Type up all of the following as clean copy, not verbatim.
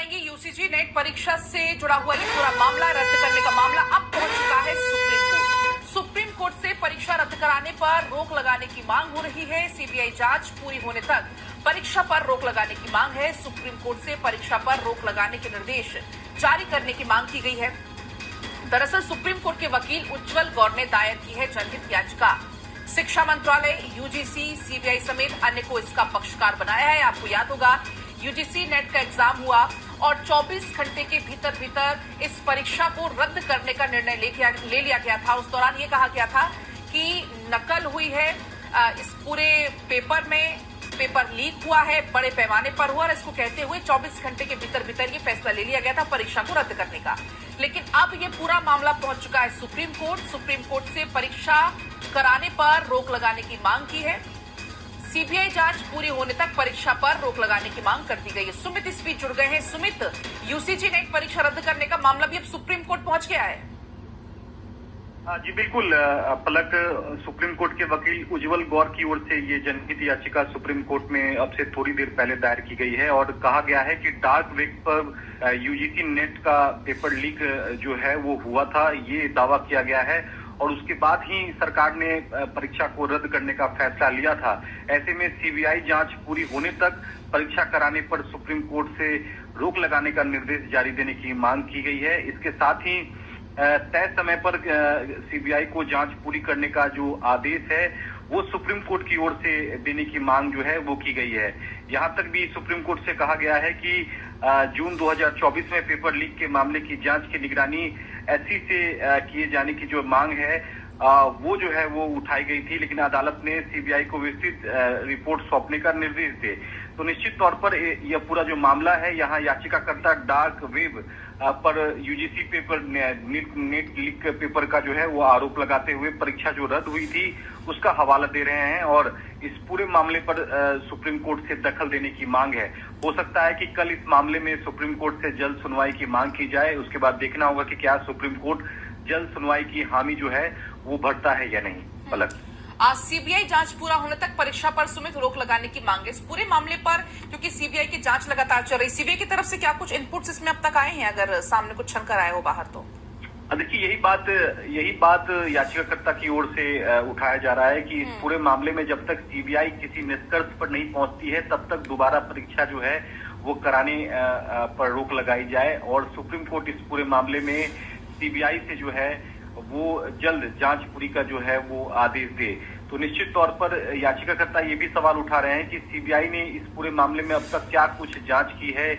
बताएंगे UGC net परीक्षा से जुड़ा हुआ ये पूरा मामला, रद्द करने का मामला अब पहुंच चुका है सुप्रीम कोर्ट। सुप्रीम कोर्ट से परीक्षा रद्द कराने पर रोक लगाने की मांग हो रही है। सीबीआई जांच पूरी होने तक परीक्षा पर रोक लगाने की मांग है। सुप्रीम कोर्ट से परीक्षा पर रोक लगाने के निर्देश जारी करने की मांग की गई है। दरअसल सुप्रीम कोर्ट के वकील उज्जवल गौर ने दायर की है जनहित याचिका। शिक्षा मंत्रालय, यूजीसी, सीबीआई समेत अन्य को इसका पक्षकार बनाया है। आपको याद होगा यूजीसी नेट का एग्जाम हुआ और 24 घंटे के भीतर इस परीक्षा को रद्द करने का निर्णय ले लिया गया था। उस दौरान ये कहा गया था कि नकल हुई है, इस पूरे पेपर में पेपर लीक हुआ है, बड़े पैमाने पर हुआ और इसको कहते हुए 24 घंटे के भीतर ये फैसला ले लिया गया था परीक्षा को रद्द करने का। लेकिन अब ये पूरा मामला पहुंच चुका है सुप्रीम कोर्ट। सुप्रीम कोर्ट से परीक्षा कराने पर रोक लगाने की मांग की है। सीबीआई जांच पूरी होने तक परीक्षा पर रोक लगाने की मांग कर दी गई है। सुमित इस बीच जुड़ गए हैं। सुमित, यूजीसी नेट परीक्षा रद्द करने का मामला भी अब सुप्रीम कोर्ट पहुंच गया है। जी बिल्कुल पलक, सुप्रीम कोर्ट के वकील उज्जवल गौर की ओर से ये जनहित याचिका सुप्रीम कोर्ट में अब से थोड़ी देर पहले दायर की गई है और कहा गया है कि डार्क वेब पर यूजीसी नेट का पेपर लीक जो है वो हुआ था, ये दावा किया गया है और उसके बाद ही सरकार ने परीक्षा को रद्द करने का फैसला लिया था। ऐसे में सीबीआई जांच पूरी होने तक परीक्षा कराने पर सुप्रीम कोर्ट से रोक लगाने का निर्देश जारी देने की मांग की गई है। इसके साथ ही तय समय पर सीबीआई को जांच पूरी करने का जो आदेश है वो सुप्रीम कोर्ट की ओर से देने की मांग जो है वो की गई है। यहां तक भी सुप्रीम कोर्ट से कहा गया है कि जून 2024 में पेपर लीक के मामले की जांच की निगरानी एससी से किए जाने की जो मांग है वो जो है वो उठाई गई थी, लेकिन अदालत ने सीबीआई को विस्तृत रिपोर्ट सौंपने का निर्देश दिए। तो निश्चित तौर पर यह पूरा जो मामला है, यहाँ याचिकाकर्ता डार्क वेब पर UGC paper net leak paper का जो है वो आरोप लगाते हुए परीक्षा जो रद्द हुई थी उसका हवाला दे रहे हैं और इस पूरे मामले पर सुप्रीम कोर्ट से दखल देने की मांग है। हो सकता है कि कल इस मामले में सुप्रीम कोर्ट से जल्द सुनवाई की मांग की जाए। उसके बाद देखना होगा कि क्या सुप्रीम कोर्ट जल्द सुनवाई की हामी जो है वो भरता है या नहीं। पलक, आज सीबीआई जांच पूरा होने तक परीक्षा पर सुमित रोक लगाने की मांग है। इस पूरे मामले पर क्योंकि सीबीआई की जांच लगातार चल रही, सीबीआई की तरफ से क्या कुछ इनपुट्स इसमें अब तक आए हैं, अगर सामने कुछ छनकर आए हो बाहर तो? देखिए यही बात याचिकाकर्ता की ओर से उठाया जा रहा है कि इस पूरे मामले में जब तक सीबीआई किसी निष्कर्ष पर नहीं पहुंचती है तब तक दोबारा परीक्षा जो है वो कराने पर रोक लगाई जाए और सुप्रीम कोर्ट इस पूरे मामले में सीबीआई से जो है वो जल्द जांच पूरी का जो है वो आदेश दे। तो निश्चित तौर पर याचिकाकर्ता ये भी सवाल उठा रहे हैं कि सीबीआई ने इस पूरे मामले में अब तक क्या कुछ जांच की है,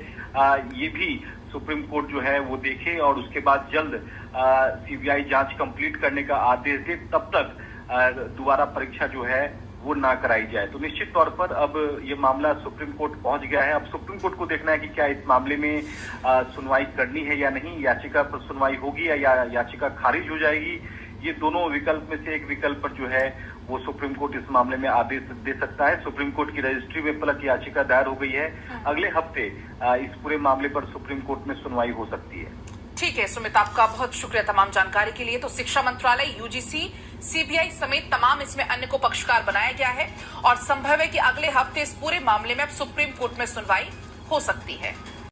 ये भी सुप्रीम कोर्ट जो है वो देखे और उसके बाद जल्द सीबीआई जांच कंप्लीट करने का आदेश दे, तब तक दोबारा परीक्षा जो है वो ना कराई जाए। तो निश्चित तौर पर अब ये मामला सुप्रीम कोर्ट पहुंच गया है। अब सुप्रीम कोर्ट को देखना है कि क्या इस मामले में सुनवाई करनी है या नहीं, याचिका पर सुनवाई होगी या याचिका खारिज हो जाएगी। ये दोनों विकल्प में से एक विकल्प पर जो है वो सुप्रीम कोर्ट इस मामले में आदेश दे सकता है। सुप्रीम कोर्ट की रजिस्ट्री में पलक याचिका दायर हो गई है। अगले हफ्ते इस पूरे मामले पर सुप्रीम कोर्ट में सुनवाई हो सकती है। ठीक है सुमित, आपका बहुत शुक्रिया तमाम जानकारी के लिए। तो शिक्षा मंत्रालय, यूजीसी, सीबीआई समेत तमाम इसमें अन्य को पक्षकार बनाया गया है और संभव है कि अगले हफ्ते इस पूरे मामले में अब सुप्रीम कोर्ट में सुनवाई हो सकती है।